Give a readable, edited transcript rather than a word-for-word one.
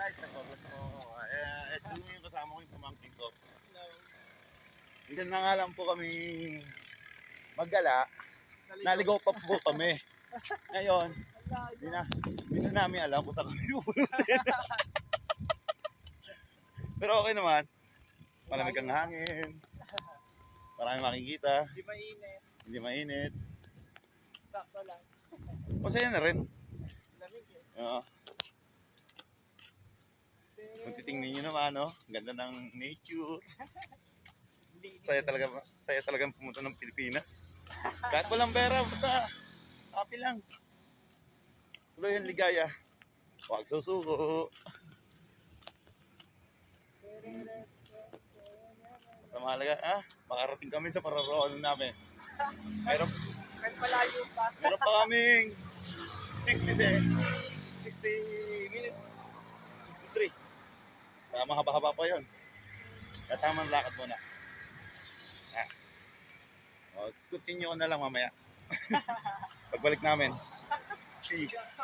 guys, nagbablog po ako. Ito yung kasama ko yung pamangkin ko. Minsan na nga lang po kami maggala, naligaw pa po kami. Ngayon, hindi na namin alam kung saan kami pupulutin. Pero okay naman. Malamig ang hangin. Marami makikita. Hindi mainit. Hindi mainit. Sakto lang. Masaya na rin. Lamig eh. Oo. Kung titingnan nyo naman, no? Ganda ng nature. Saya talagang pumunta ng Pilipinas. Kahit walang pera, basta happy lang. Tuloy yung ligaya. Huwag susuko. Basta mahalaga, makarating kami sa pararoonan namin. Meron Malayo pa. pa kaming 60 minutes. 63. Sa mahaba-haba pa yun. Kaya tamang lakad muna. Continue ko na lang mamaya. Pagbalik namin. Peace.